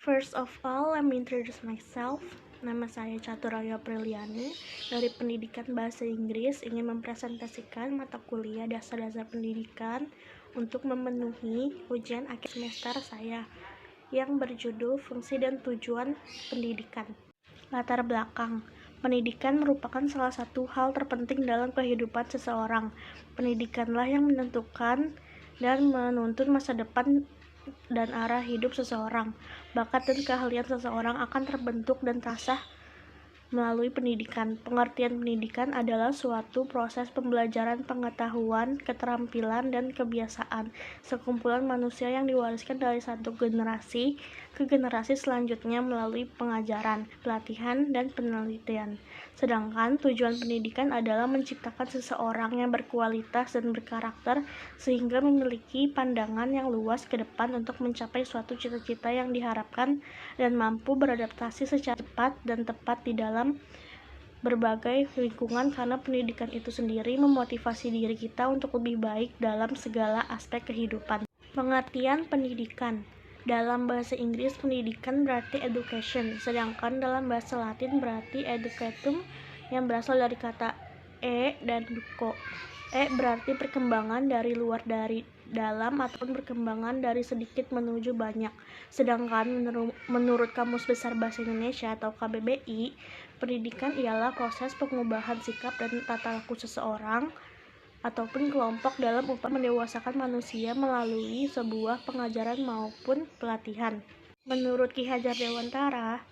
First of all, let me introduce myself. Nama saya Caturaya Priliani. Dari Pendidikan Bahasa Inggris ingin mempresentasikan mata kuliah dasar-dasar pendidikan untuk memenuhi ujian akhir semester saya yang berjudul Fungsi dan Tujuan Pendidikan. Latar belakang. Pendidikan merupakan salah satu hal terpenting dalam kehidupan seseorang. Pendidikanlah yang menentukan dan menuntun masa depan dan arah hidup seseorang. Bakat dan keahlian seseorang akan terbentuk dan terasah melalui pendidikan. Pengertian pendidikan adalah suatu proses pembelajaran pengetahuan, keterampilan, dan kebiasaan sekumpulan manusia yang diwariskan dari satu generasi ke generasi selanjutnya melalui pengajaran, pelatihan, dan penelitian. Sedangkan tujuan pendidikan adalah menciptakan seseorang yang berkualitas dan berkarakter sehingga memiliki pandangan yang luas ke depan untuk mencapai suatu cita-cita yang diharapkan dan mampu beradaptasi secara cepat dan tepat di dalam berbagai lingkungan, karena pendidikan itu sendiri memotivasi diri kita untuk lebih baik dalam segala aspek kehidupan. Pengertian pendidikan. Dalam bahasa Inggris, pendidikan berarti education, sedangkan dalam bahasa Latin berarti educatum, yang berasal dari kata dan duco. Berarti perkembangan dari luar dari dalam ataupun perkembangan dari sedikit menuju banyak. Sedangkan menurut Kamus Besar Bahasa Indonesia atau KBBI, pendidikan ialah proses pengubahan sikap dan tata laku seseorang ataupun kelompok dalam upaya mendewasakan manusia melalui sebuah pengajaran maupun pelatihan. Menurut Ki Hajar Dewantara,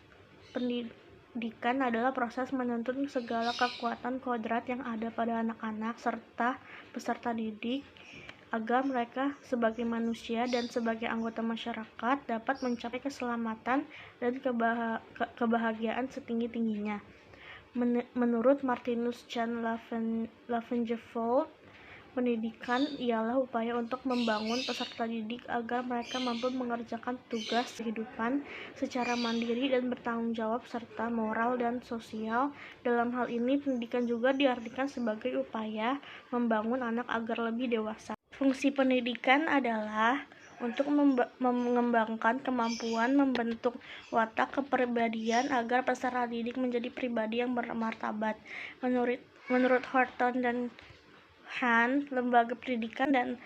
pendidikan adalah proses menuntun segala kekuatan kodrat yang ada pada anak-anak serta peserta didik agar mereka sebagai manusia dan sebagai anggota masyarakat dapat mencapai keselamatan dan kebahagiaan setinggi-tingginya. Menurut Martinus John Langenfeld, pendidikan ialah upaya untuk membangun peserta didik agar mereka mampu mengerjakan tugas kehidupan secara mandiri dan bertanggung jawab serta moral dan sosial. Dalam hal ini, pendidikan juga diartikan sebagai upaya membangun anak agar lebih dewasa. Fungsi pendidikan adalah untuk mengembangkan kemampuan membentuk watak kepribadian agar peserta didik menjadi pribadi yang bermartabat. Menurut Horton dan Han, lembaga pendidikan dan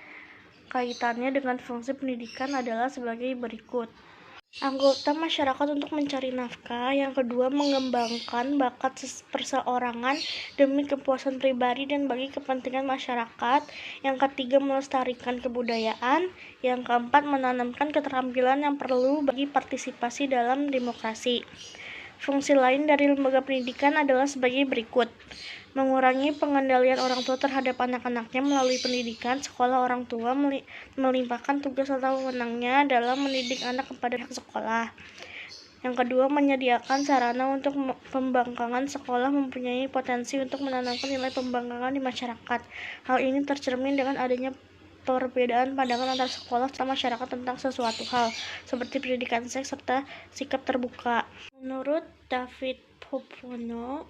kaitannya dengan fungsi pendidikan adalah sebagai berikut. Anggota masyarakat untuk mencari nafkah. Yang kedua, mengembangkan bakat perseorangan demi kepuasan pribadi dan bagi kepentingan masyarakat. Yang ketiga, melestarikan kebudayaan. Yang keempat, menanamkan keterampilan yang perlu bagi partisipasi dalam demokrasi. Fungsi lain dari lembaga pendidikan adalah sebagai berikut. Mengurangi pengendalian orang tua terhadap anak-anaknya melalui pendidikan. Sekolah orang tua melimpahkan tugas atau wewenangnya dalam mendidik anak kepada pihak sekolah. Yang kedua, menyediakan sarana untuk pembangkangan. Sekolah mempunyai potensi untuk menanamkan nilai pembangkangan di masyarakat. Hal ini tercermin dengan adanya perbedaan pandangan antara sekolah serta masyarakat tentang sesuatu hal, seperti pendidikan seks serta sikap terbuka. Menurut David Popono,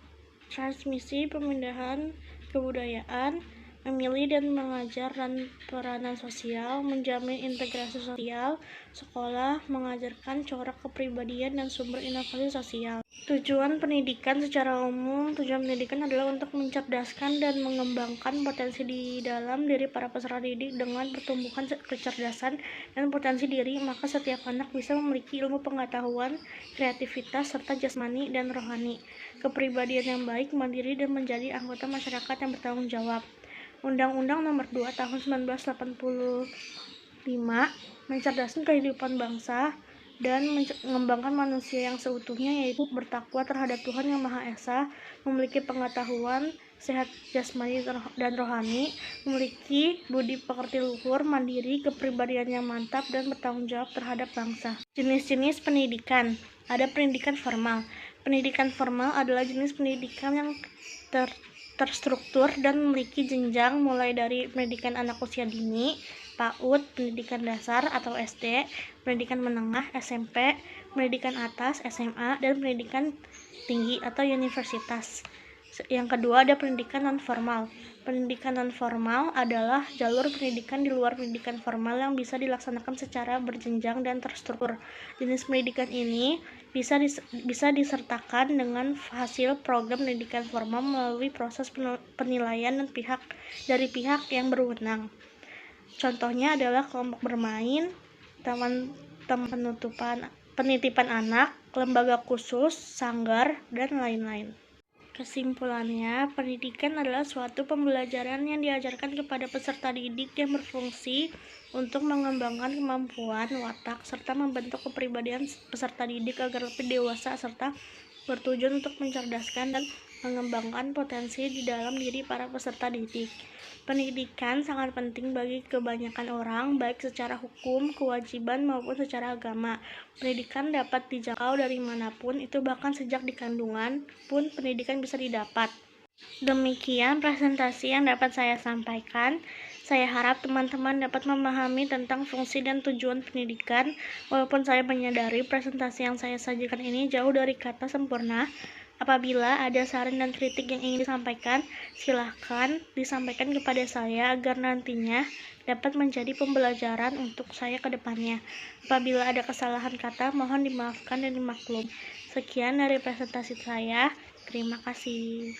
transmisi pemindahan kebudayaan, memilih dan mengajar, dan peranan sosial, menjamin integrasi sosial. Sekolah mengajarkan corak kepribadian dan sumber inovasi sosial. Tujuan pendidikan secara umum. Tujuan pendidikan adalah untuk mencerdaskan dan mengembangkan potensi di dalam diri para peserta didik dengan pertumbuhan kecerdasan dan potensi diri, maka setiap anak bisa memiliki ilmu pengetahuan, kreativitas, serta jasmani dan rohani, kepribadian yang baik, mandiri, dan menjadi anggota masyarakat yang bertanggung jawab. Undang-Undang Nomor 2 Tahun 1985 mencerdaskan kehidupan bangsa dan mengembangkan manusia yang seutuhnya, yaitu bertakwa terhadap Tuhan Yang Maha Esa, memiliki pengetahuan, sehat jasmani dan rohani, memiliki budi pekerti luhur, mandiri, kepribadian yang mantap, dan bertanggung jawab terhadap bangsa. Jenis-jenis pendidikan. Ada pendidikan formal. Pendidikan formal adalah jenis pendidikan yang terstruktur dan memiliki jenjang mulai dari pendidikan anak usia dini, PAUD, pendidikan dasar atau SD, pendidikan menengah SMP, pendidikan atas SMA, dan pendidikan tinggi atau universitas. Yang kedua ada pendidikan non-formal. Pendidikan non-formal adalah jalur pendidikan di luar pendidikan formal yang bisa dilaksanakan secara berjenjang dan terstruktur. Jenis pendidikan ini bisa disertakan dengan hasil program pendidikan formal melalui proses penilaian dari pihak yang berwenang. Contohnya adalah kelompok bermain, taman penitipan anak, lembaga khusus, sanggar, dan lain-lain. Kesimpulannya, pendidikan adalah suatu pembelajaran yang diajarkan kepada peserta didik yang berfungsi untuk mengembangkan kemampuan watak serta membentuk kepribadian peserta didik agar lebih dewasa serta bertujuan untuk mencerdaskan dan mengembangkan potensi di dalam diri para peserta didik. Pendidikan sangat penting bagi kebanyakan orang, baik secara hukum, kewajiban, maupun secara agama. Pendidikan dapat dijangkau dari manapun, itu bahkan sejak di kandungan pun pendidikan bisa didapat. Demikian presentasi yang dapat saya sampaikan. Saya harap teman-teman dapat memahami tentang fungsi dan tujuan pendidikan. Walaupun saya menyadari presentasi yang saya sajikan ini jauh dari kata sempurna, apabila ada saran dan kritik yang ingin disampaikan, silahkan disampaikan kepada saya agar nantinya dapat menjadi pembelajaran untuk saya ke depannya. Apabila ada kesalahan kata, mohon dimaafkan dan dimaklum. Sekian dari presentasi saya. Terima kasih.